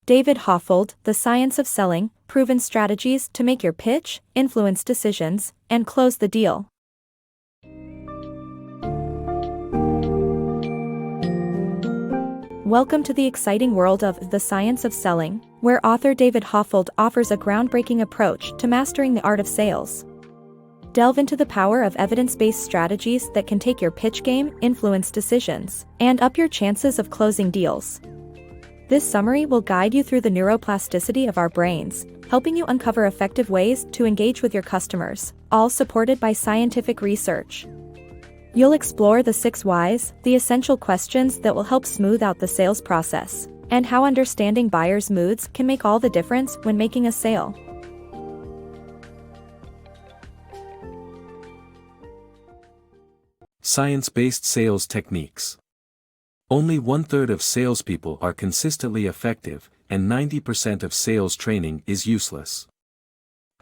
David Hoffeld, The Science of Selling, Proven Strategies to Make Your Pitch, Influence Decisions, and Close the Deal. Welcome to the exciting world of The Science of Selling, where author David Hoffeld offers a groundbreaking approach to mastering the art of sales. Delve into the power of evidence-based strategies that can take your pitch game, influence decisions, and up your chances of closing deals. This summary will guide you through the neuroplasticity of our brains, helping you uncover effective ways to engage with your customers, all supported by scientific research. You'll explore the 6 whys, the essential questions that will help smooth out the sales process, and how understanding buyers' moods can make all the difference when making a sale. Science-based sales techniques. Only 1/3 of salespeople are consistently effective, and 90% of sales training is useless.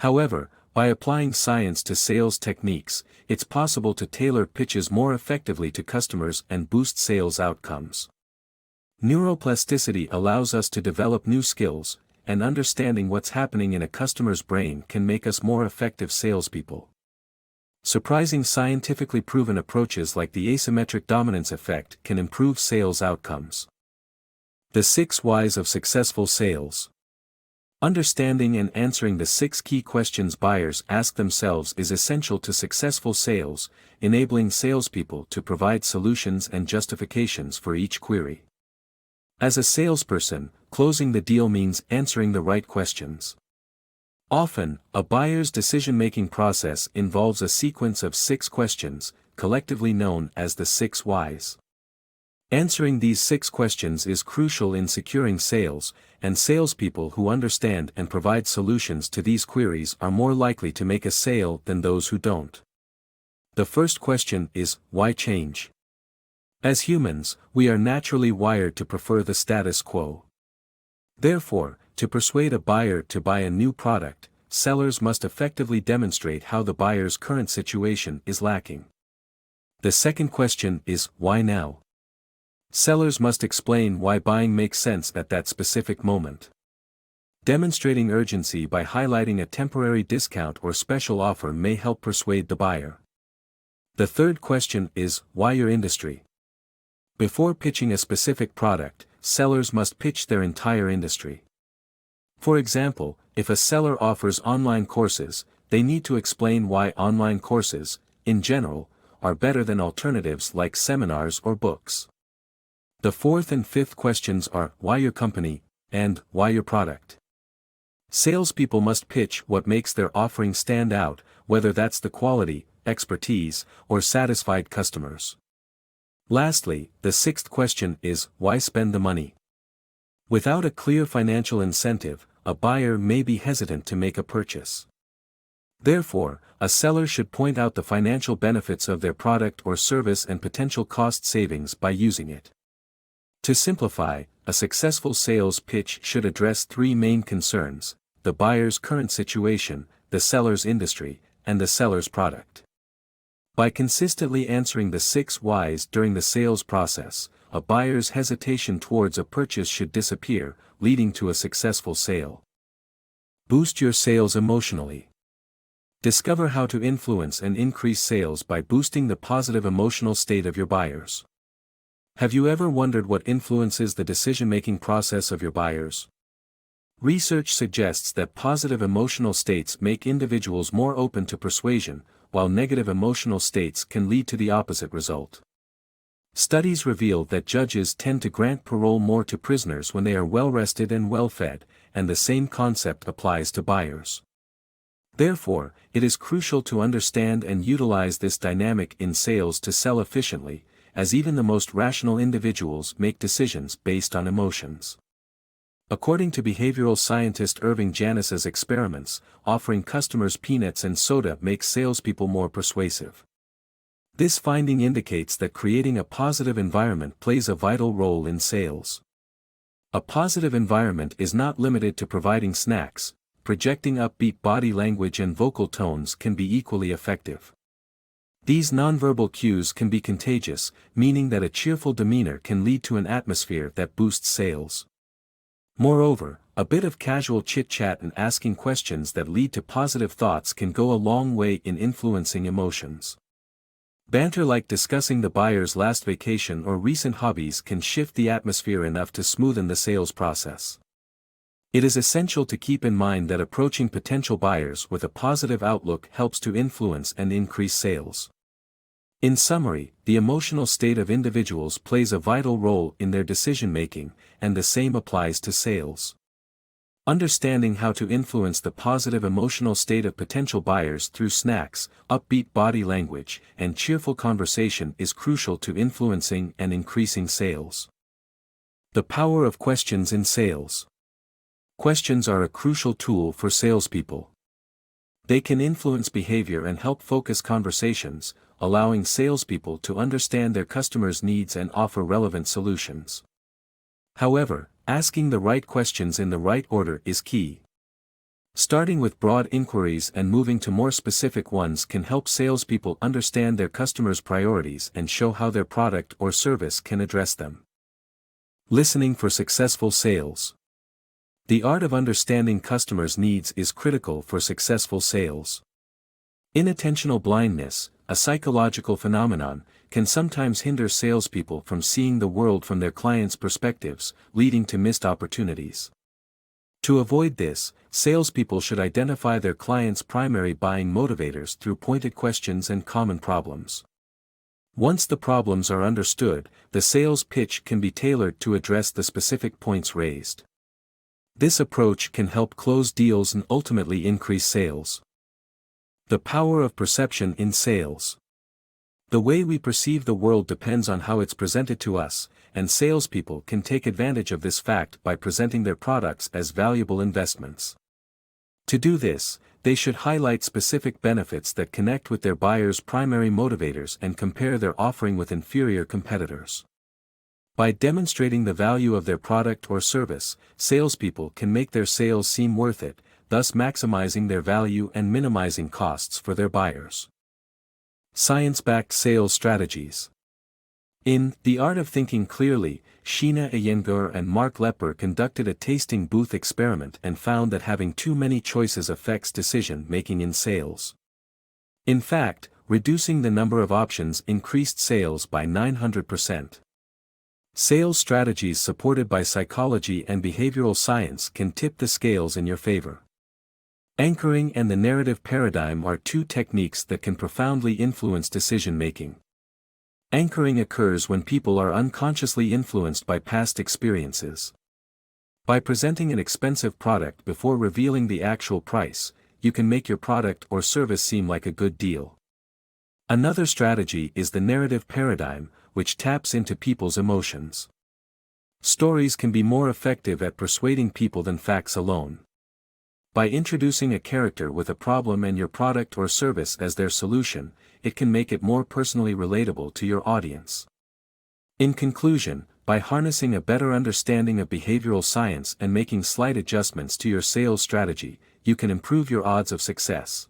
However, by applying science to sales techniques, it's possible to tailor pitches more effectively to customers and boost sales outcomes. Neuroplasticity allows us to develop new skills, and understanding what's happening in a customer's brain can make us more effective salespeople. Surprising scientifically proven approaches like the asymmetric dominance effect can improve sales outcomes. The 6 whys of successful sales. Understanding and answering the 6 key questions buyers ask themselves is essential to successful sales, enabling salespeople to provide solutions and justifications for each query. As a salesperson, closing the deal means answering the right questions. Often, a buyer's decision-making process involves a sequence of 6 questions, collectively known as the 6 whys. Answering these 6 questions is crucial in securing sales, and salespeople who understand and provide solutions to these queries are more likely to make a sale than those who don't. The first question is, why change? As humans, we are naturally wired to prefer the status quo. Therefore, to persuade a buyer to buy a new product, sellers must effectively demonstrate how the buyer's current situation is lacking. The second question is, why now? Sellers must explain why buying makes sense at that specific moment. Demonstrating urgency by highlighting a temporary discount or special offer may help persuade the buyer. The third question is, why your industry? Before pitching a specific product, sellers must pitch their entire industry. For example, if a seller offers online courses, they need to explain why online courses, in general, are better than alternatives like seminars or books. The fourth and fifth questions are, why your company, and why your product? Salespeople must pitch what makes their offering stand out, whether that's the quality, expertise, or satisfied customers. Lastly, the sixth question is, why spend the money? Without a clear financial incentive, a buyer may be hesitant to make a purchase. Therefore, a seller should point out the financial benefits of their product or service and potential cost savings by using it. To simplify, a successful sales pitch should address 3 main concerns: the buyer's current situation, the seller's industry, and the seller's product. By consistently answering the 6 whys during the sales process, a buyer's hesitation towards a purchase should disappear, leading to a successful sale. Boost your sales emotionally. Discover how to influence and increase sales by boosting the positive emotional state of your buyers. Have you ever wondered what influences the decision-making process of your buyers? Research suggests that positive emotional states make individuals more open to persuasion, while negative emotional states can lead to the opposite result. Studies reveal that judges tend to grant parole more to prisoners when they are well-rested and well-fed, and the same concept applies to buyers. Therefore, it is crucial to understand and utilize this dynamic in sales to sell efficiently, as even the most rational individuals make decisions based on emotions. According to behavioral scientist Irving Janis's experiments, offering customers peanuts and soda makes salespeople more persuasive. This finding indicates that creating a positive environment plays a vital role in sales. A positive environment is not limited to providing snacks; projecting upbeat body language and vocal tones can be equally effective. These nonverbal cues can be contagious, meaning that a cheerful demeanor can lead to an atmosphere that boosts sales. Moreover, a bit of casual chit-chat and asking questions that lead to positive thoughts can go a long way in influencing emotions. Banter like discussing the buyer's last vacation or recent hobbies can shift the atmosphere enough to smoothen the sales process. It is essential to keep in mind that approaching potential buyers with a positive outlook helps to influence and increase sales. In summary, the emotional state of individuals plays a vital role in their decision-making, and the same applies to sales. Understanding how to influence the positive emotional state of potential buyers through snacks, upbeat body language, and cheerful conversation is crucial to influencing and increasing sales. The power of questions in sales. Questions are a crucial tool for salespeople. They can influence behavior and help focus conversations, allowing salespeople to understand their customers' needs and offer relevant solutions. However, asking the right questions in the right order is key. Starting with broad inquiries and moving to more specific ones can help salespeople understand their customers' priorities and show how their product or service can address them. Listening for successful sales. The art of understanding customers' needs is critical for successful sales. Inattentional blindness, a psychological phenomenon, can sometimes hinder salespeople from seeing the world from their clients' perspectives, leading to missed opportunities. To avoid this, salespeople should identify their clients' primary buying motivators through pointed questions and common problems. Once the problems are understood, the sales pitch can be tailored to address the specific points raised. This approach can help close deals and ultimately increase sales. The power of perception in sales. The way we perceive the world depends on how it's presented to us, and salespeople can take advantage of this fact by presenting their products as valuable investments. To do this, they should highlight specific benefits that connect with their buyers' primary motivators and compare their offering with inferior competitors. By demonstrating the value of their product or service, salespeople can make their sales seem worth it, thus maximizing their value and minimizing costs for their buyers. Science-backed sales strategies. In The Art of Thinking Clearly, Sheena Iyengar and Mark Lepper conducted a tasting booth experiment and found that having too many choices affects decision-making in sales. In fact, reducing the number of options increased sales by 900%. Sales strategies supported by psychology and behavioral science can tip the scales in your favor. Anchoring and the narrative paradigm are two techniques that can profoundly influence decision-making. Anchoring occurs when people are unconsciously influenced by past experiences. By presenting an expensive product before revealing the actual price, you can make your product or service seem like a good deal. Another strategy is the narrative paradigm, which taps into people's emotions. Stories can be more effective at persuading people than facts alone. By introducing a character with a problem and your product or service as their solution, it can make it more personally relatable to your audience. In conclusion, by harnessing a better understanding of behavioral science and making slight adjustments to your sales strategy, you can improve your odds of success.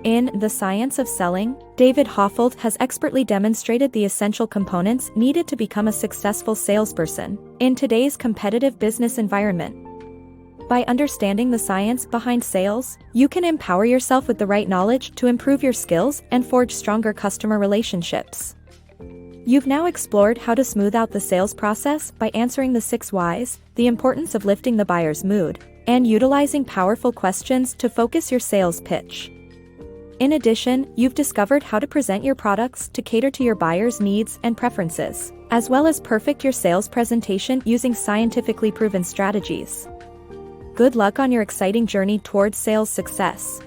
In The Science of Selling, David Hoffeld has expertly demonstrated the essential components needed to become a successful salesperson in today's competitive business environment. By understanding the science behind sales, you can empower yourself with the right knowledge to improve your skills and forge stronger customer relationships. You've now explored how to smooth out the sales process by answering the 6 whys, the importance of lifting the buyer's mood, and utilizing powerful questions to focus your sales pitch. In addition, you've discovered how to present your products to cater to your buyers' needs and preferences, as well as perfect your sales presentation using scientifically proven strategies. Good luck on your exciting journey towards sales success.